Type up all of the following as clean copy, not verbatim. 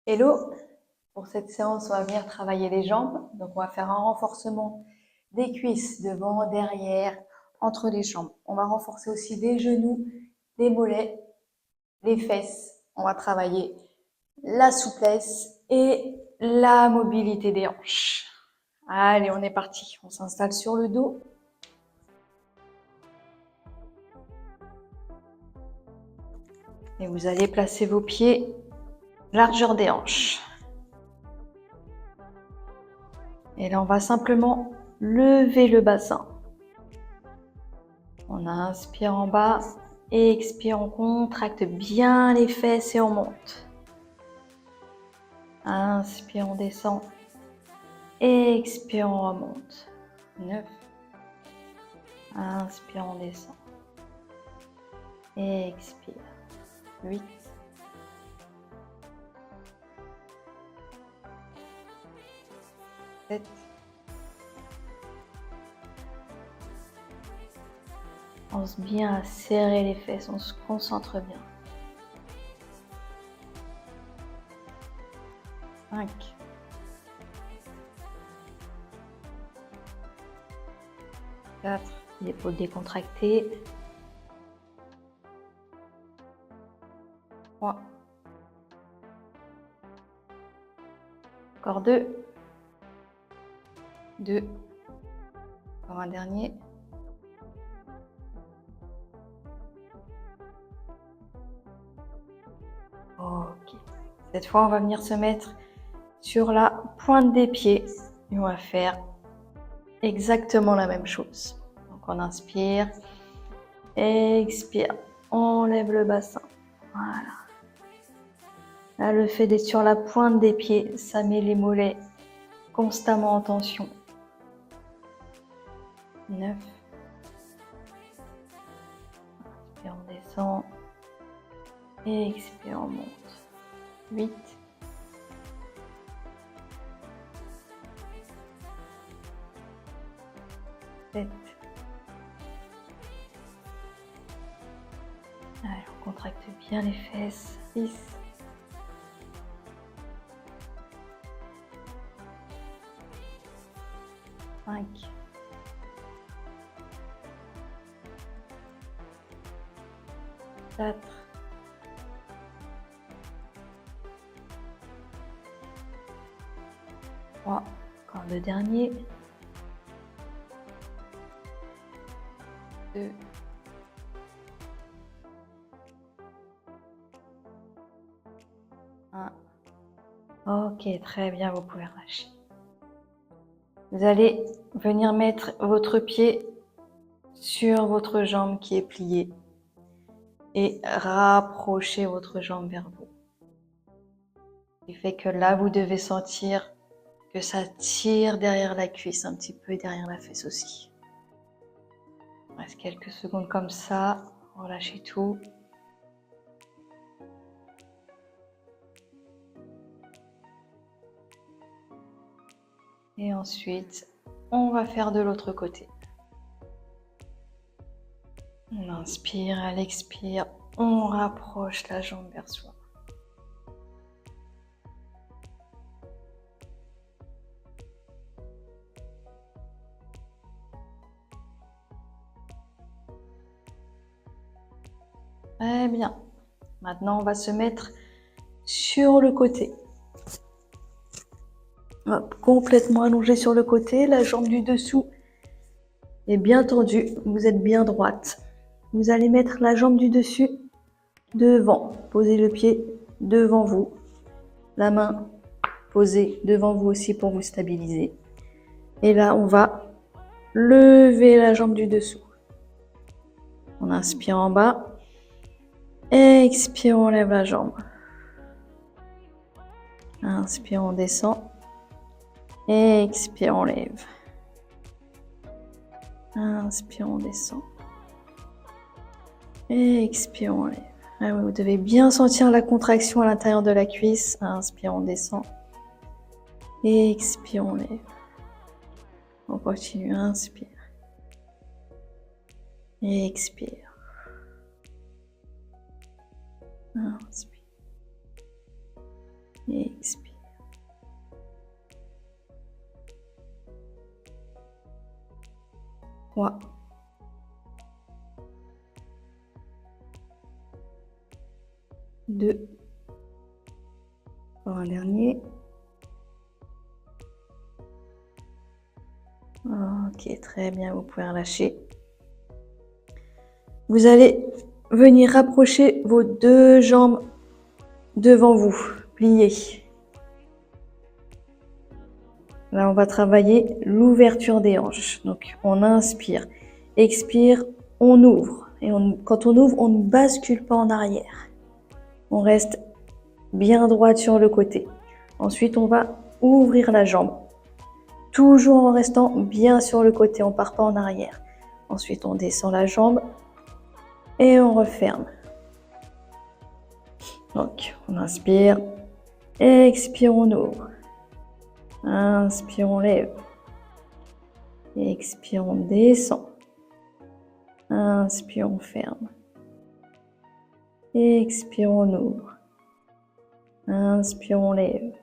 Hello, pour cette séance, on va venir travailler les jambes. Donc, on va faire un renforcement des cuisses, devant, derrière, entre les jambes. On va renforcer aussi des genoux, des mollets, les fesses. On va travailler la souplesse et la mobilité des hanches. Allez, on est parti. On s'installe sur le dos. Et vous allez placer vos pieds largeur des hanches. Et là, on va simplement lever le bassin. On inspire en bas, expire, on contracte bien les fesses et on monte. Inspire, on descend. Expire, on remonte. 9. Inspire, on descend. Expire. 8. 7. On pense bien à serrer les fesses, on se concentre bien. 5. 4. L'épaule décontractée. 3. Encore 2. 2. Encore un dernier. Ok. Cette fois, on va venir se mettre sur la pointe des pieds et on va faire exactement la même chose. Donc, on inspire, expire, on lève le bassin. Voilà. Là, le fait d'être sur la pointe des pieds, ça met les mollets constamment en tension. 9. Inspire, on descend. Expire, on monte. 8. 7. Allez, on contracte bien les fesses. 6. 5. 4. 3. Encore le dernier. 2. 1. Ok, très bien, vous pouvez relâcher. Vous allez venir mettre votre pied sur votre jambe qui est pliée et rapprocher votre jambe vers vous. Ce qui fait que là, vous devez sentir que ça tire derrière la cuisse, un petit peu derrière la fesse aussi. Il reste quelques secondes comme ça, relâchez tout. Et ensuite, on va faire de l'autre côté. On inspire, à l'expire, on rapproche la jambe vers soi. Très bien. Maintenant, on va se mettre sur le côté. Hop, complètement allongé sur le côté, la jambe du dessous est bien tendue, vous êtes bien droite. Vous allez mettre la jambe du dessus devant, posez le pied devant vous, la main posée devant vous aussi pour vous stabiliser. Et là, on va lever la jambe du dessous. On inspire en bas, expire, on lève la jambe. Inspire, on descend, expire, on lève. Inspire, on descend. Expire, on lève. Ah oui, vous devez bien sentir la contraction à l'intérieur de la cuisse. Inspire, on descend. Expire, on lève. On continue, inspire. Expire. Inspire. Expire. 3. 2. Encore un dernier. Ok, très bien, vous pouvez relâcher. Vous allez venir rapprocher vos 2 jambes devant vous, pliées. Là, on va travailler l'ouverture des hanches. Donc, on inspire, expire, on ouvre. Et quand on ouvre, on ne bascule pas en arrière. On reste bien droite sur le côté. Ensuite, on va ouvrir la jambe. Toujours en restant bien sur le côté, on ne part pas en arrière. Ensuite, on descend la jambe et on referme. Donc, on inspire, expire, on ouvre. Inspire, on lève. Expire, on descend. Inspire, on ferme. Expire, on ouvre. Inspire, on lève.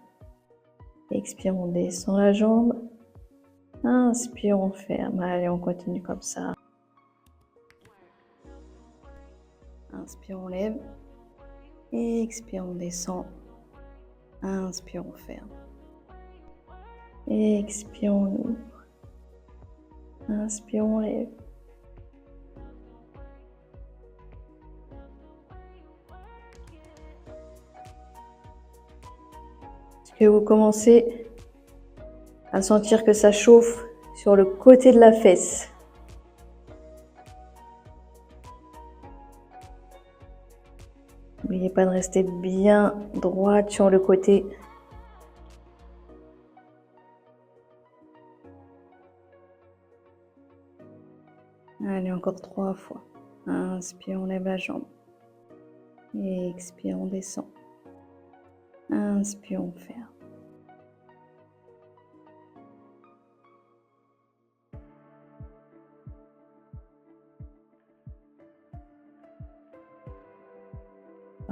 Expire, on descend la jambe. Inspire, on ferme. Allez, on continue comme ça. Inspire, on lève. Expire, on descend. Inspire, on ferme. Expire, on ouvre. Inspire, on lève. Est-ce que vous commencez à sentir que ça chauffe sur le côté de la fesse? N'oubliez pas de rester bien droite sur le côté. Allez, encore 3 fois. Inspire, on lève la jambe. Expire, on descend. Inspire, on ferme.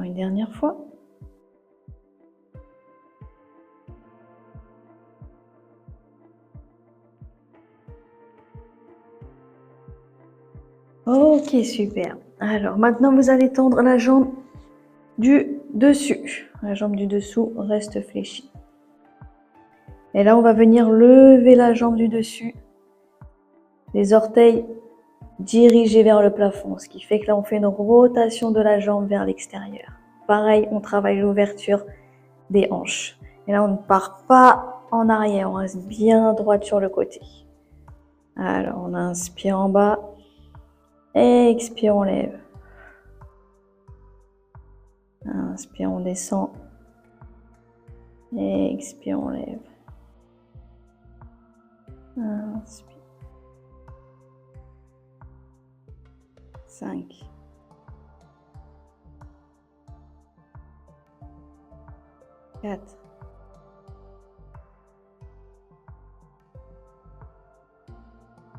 Une dernière fois. Ok, super. Alors, maintenant, vous allez tendre la jambe du dessus. La jambe du dessous reste fléchie. Et là, on va venir lever la jambe du dessus. Les orteils dirigés vers le plafond, ce qui fait que là, on fait une rotation de la jambe vers l'extérieur. Pareil, on travaille l'ouverture des hanches. Et là, on ne part pas en arrière, on reste bien droite sur le côté. Alors, on inspire en bas. Expire, on lève. Inspire, on descend. Expire, on lève. Inspire. 5. 4.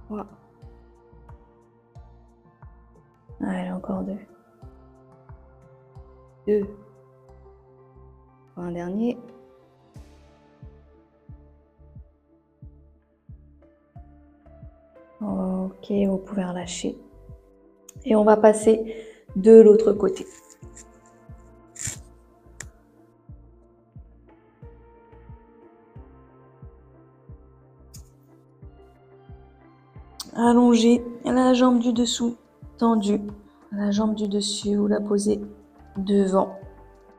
3. Allez, encore 2. 2. Un dernier. Ok, vous pouvez relâcher. Et on va passer de l'autre côté. Allongez la jambe du dessous, tendue. La jambe du dessus, vous la posez devant,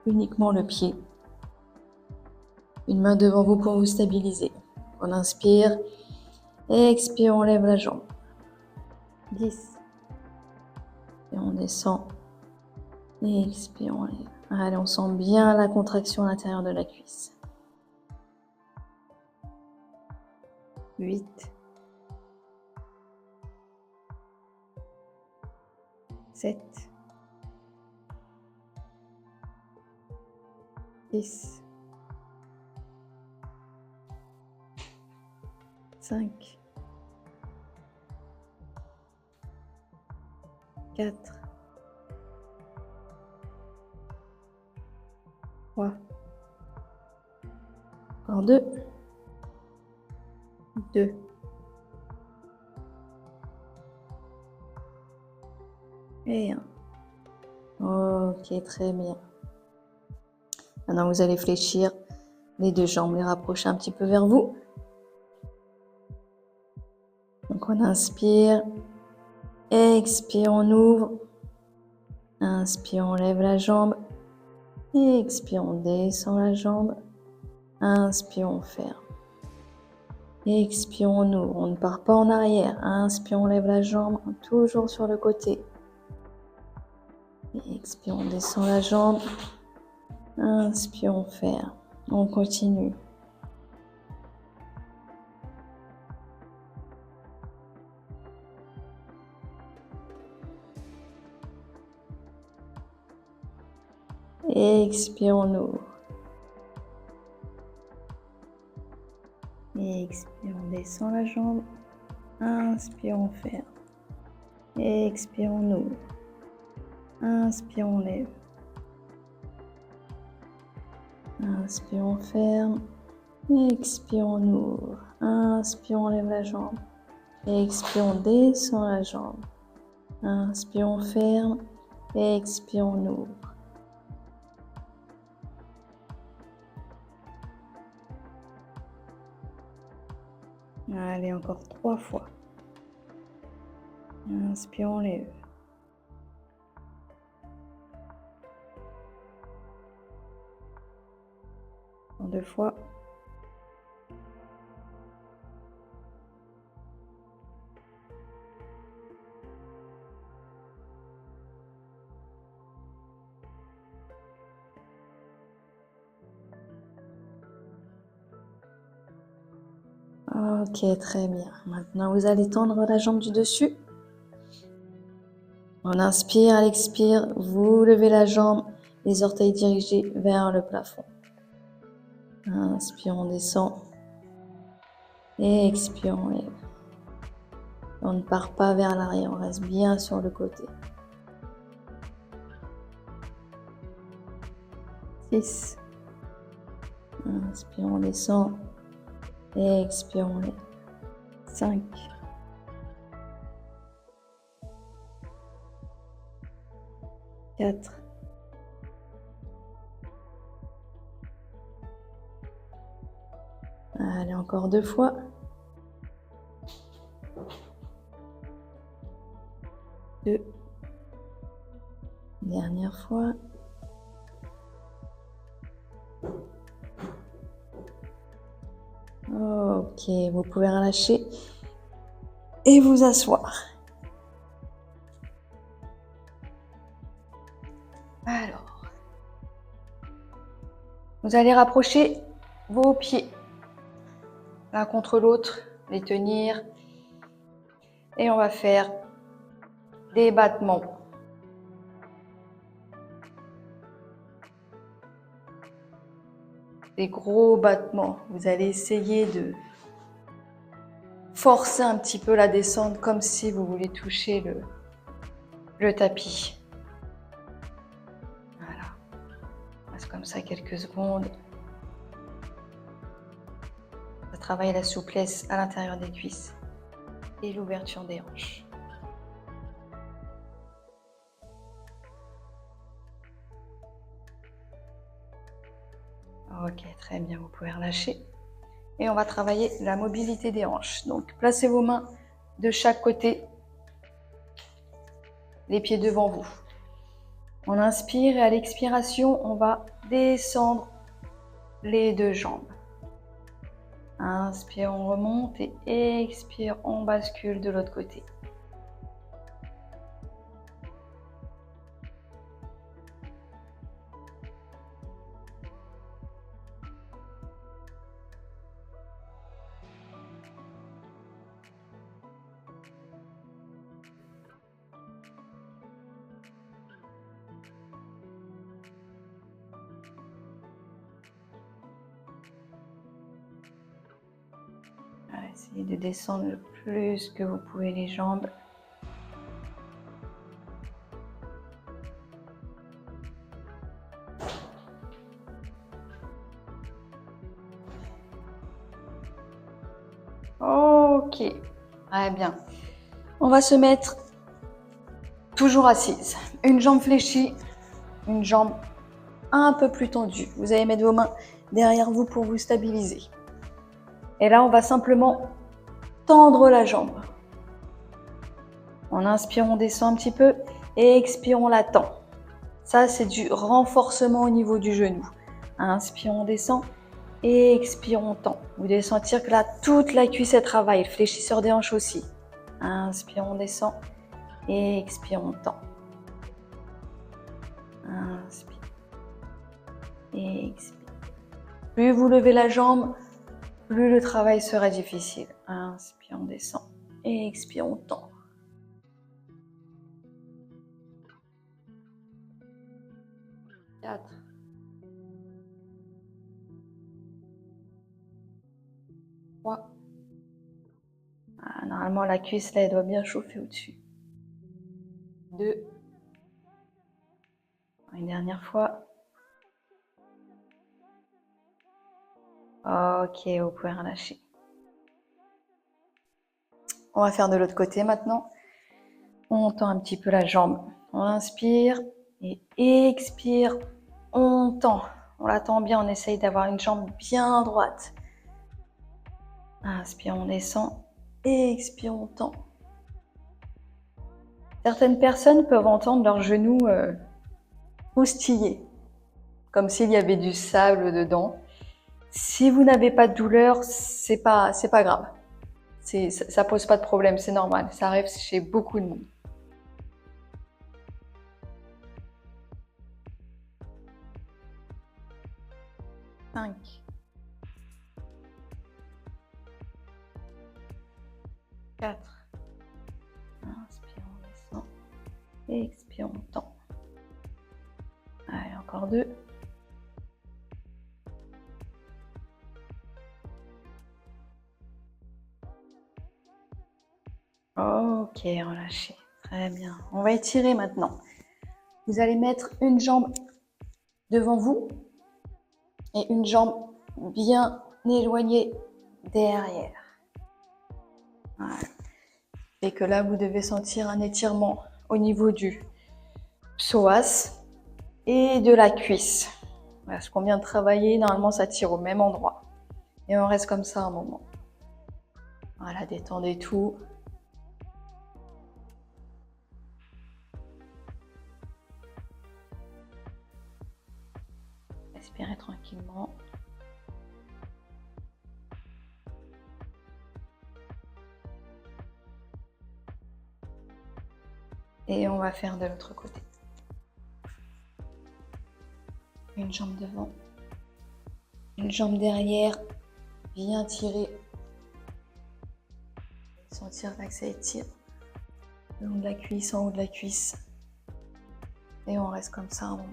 uniquement le pied. Une main devant vous pour vous stabiliser. On inspire, expire, on lève la jambe. 10. Et on descend. Expire, on lève. Allez, on sent bien la contraction à l'intérieur de la cuisse. 8. 7. 10. 5. 4. 3. Encore 2. 2. Et 1. Ok, très bien. Maintenant, vous allez fléchir les deux jambes, les rapprocher un petit peu vers vous. Donc, on inspire. Expire, on ouvre. Inspire, on lève la jambe. Expire, on descend la jambe. Inspire, on ferme. Expire, on ouvre. On ne part pas en arrière. Inspire, on lève la jambe. Toujours sur le côté. Expire, on descend la jambe. Inspire, on ferme. On continue. Expire, on ouvre. Expire, on descend la jambe. Inspire, on ferme. Expire, on ouvre. Inspire, on lève. Inspire, on ferme. Expire, on ouvre. Inspire, on lève la jambe. Expire, on descend la jambe. Inspire, on ferme. Expire, on ouvre. Allez, encore 3 fois. Inspire, on lève. En 2 fois. Ok, très bien. Maintenant, vous allez tendre la jambe du dessus. On inspire, à l'expire, vous levez la jambe, les orteils dirigés vers le plafond. Inspire, on descend. Et expire, on lève. On ne part pas vers l'arrière, on reste bien sur le côté. 6. Inspire, on descend. Et expire, on lève. 5. 4. Allez, encore 2 fois. 2. Dernière fois. Ok, vous pouvez relâcher et vous asseoir. Alors, vous allez rapprocher vos pieds l'un contre l'autre, les tenir et on va faire des battements. Des gros battements. Vous allez essayer de forcer un petit peu la descente comme si vous voulez toucher le tapis. Voilà. On reste comme ça quelques secondes. Ça travaille la souplesse à l'intérieur des cuisses et l'ouverture des hanches. Ok, très bien, vous pouvez relâcher. Et on va travailler la mobilité des hanches. Donc, placez vos mains de chaque côté, les pieds devant vous. On inspire et à l'expiration, on va descendre les deux jambes. Inspire, on remonte et expire, on bascule de l'autre côté. Essayez de descendre le plus que vous pouvez les jambes. Ok. Très bien. On va se mettre toujours assise. Une jambe fléchie, une jambe un peu plus tendue. Vous allez mettre vos mains derrière vous pour vous stabiliser. Et là, on va simplement tendre la jambe. En inspirant, on descend un petit peu et expirons, on la tend. Ça, c'est du renforcement au niveau du genou. Inspirons, on descend et expirons, on tend. Vous devez sentir que là, toute la cuisse elle travaille, le fléchisseur des hanches aussi. Inspirons, on descend et expirons, on tend. Inspire et expire. Plus vous levez la jambe, plus le travail sera difficile. Inspire, on descend et expire, on tend. Quatre. Trois. Normalement, la cuisse, là, elle doit bien chauffer au-dessus. 2. Une dernière fois. Ok, vous pouvez relâcher. On va faire de l'autre côté maintenant. On tend un petit peu la jambe. On inspire et expire. On tend. On la tend bien, on essaye d'avoir une jambe bien droite. Inspire, on descend. Expire, on tend. Certaines personnes peuvent entendre leurs genoux croustiller, comme s'il y avait du sable dedans. Si vous n'avez pas de douleur, c'est pas grave. Ça pose pas de problème, c'est normal. Ça arrive chez beaucoup de monde. 5. 4. Inspire, on descend. Expire, on tend. Allez, encore 2. Ok, relâchez. Très bien. On va étirer maintenant. Vous allez mettre une jambe devant vous et une jambe bien éloignée derrière. Voilà. Et que là, vous devez sentir un étirement au niveau du psoas et de la cuisse. Voilà, ce qu'on vient de travailler, normalement, ça tire au même endroit. Et on reste comme ça un moment. Voilà, détendez tout. Respirez tranquillement. Et on va faire de l'autre côté. Une jambe devant, une jambe derrière, bien tirée. Sentir là que ça étire. Le long de la cuisse, en haut de la cuisse. Et on reste comme ça un moment.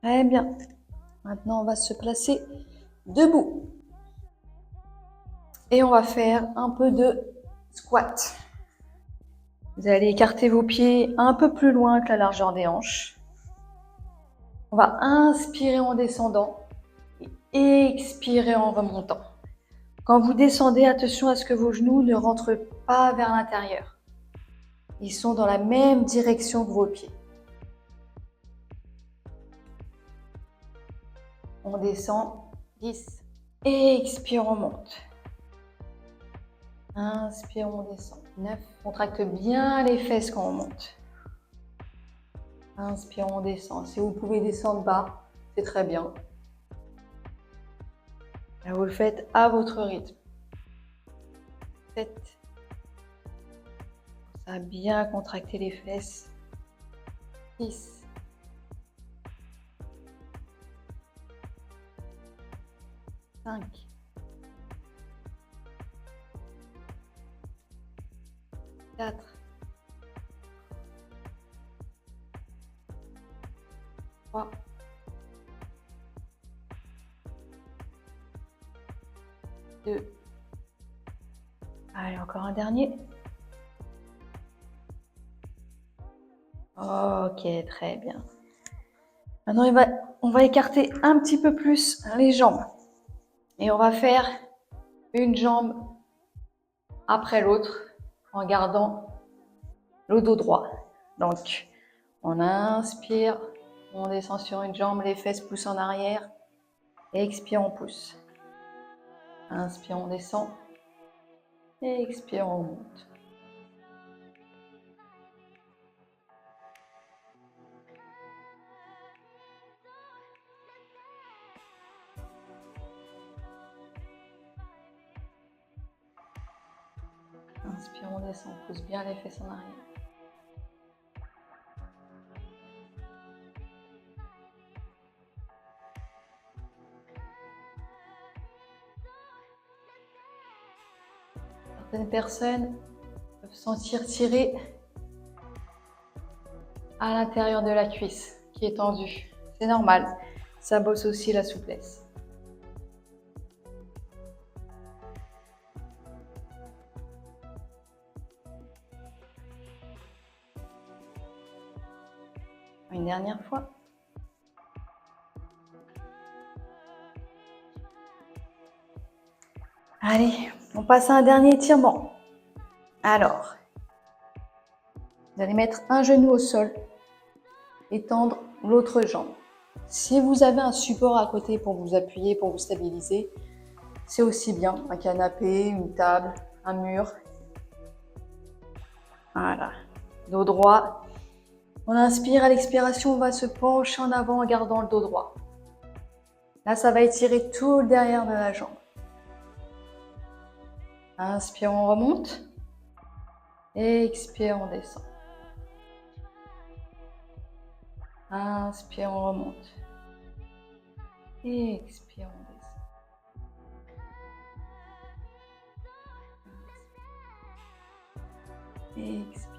Très bien. Maintenant, on va se placer debout. Et on va faire un peu de squat. Vous allez écarter vos pieds un peu plus loin que la largeur des hanches. On va inspirer en descendant et expirer en remontant. Quand vous descendez, attention à ce que vos genoux ne rentrent pas vers l'intérieur. Ils sont dans la même direction que vos pieds. On descend, 10. Expire, on monte. Inspire, on descend. 9. Contracte bien les fesses quand on monte. Inspire, on descend. Si vous pouvez descendre bas, c'est très bien. Là, vous le faites à votre rythme. 7. Ça a bien contracté les fesses. 6. 5. 4. 3. 2. Allez, encore un dernier. Ok, très bien. Maintenant, on va écarter un petit peu plus les jambes. Et on va faire une jambe après l'autre en gardant le dos droit. Donc, on inspire, on descend sur une jambe, les fesses poussent en arrière. Expire, on pousse. Inspire, on descend. Expire, on monte. Inspire, on descend, on pousse bien les fesses en arrière. Certaines personnes peuvent sentir tirer à l'intérieur de la cuisse qui est tendue. C'est normal, ça bosse aussi la souplesse. Une dernière fois. Allez, on passe à un dernier étirement. Alors, vous allez mettre un genou au sol et tendre l'autre jambe. Si vous avez un support à côté pour vous appuyer, pour vous stabiliser, c'est aussi bien. Un canapé, une table, un mur. Voilà. Dos droit. On inspire, à l'expiration, on va se pencher en avant en gardant le dos droit. Là, ça va étirer tout le derrière de la jambe. Inspire, on remonte. Expire, on descend. Inspire, on remonte. Expire, on descend. Expire.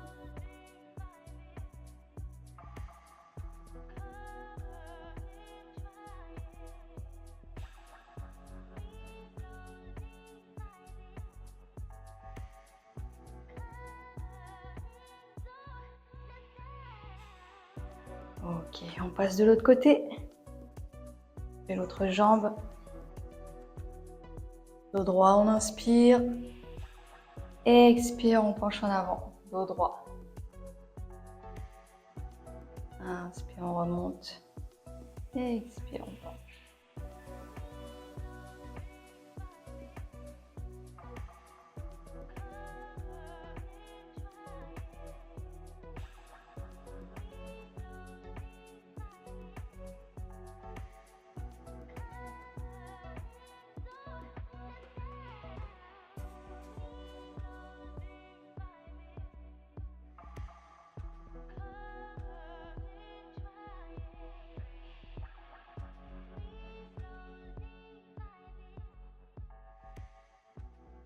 Ok, on passe de l'autre côté. Et l'autre jambe. Dos droit, on inspire. Expire, on penche en avant. Dos droit. Inspire, on remonte. Expire, on penche.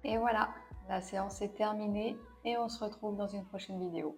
Et voilà, la séance est terminée et on se retrouve dans une prochaine vidéo.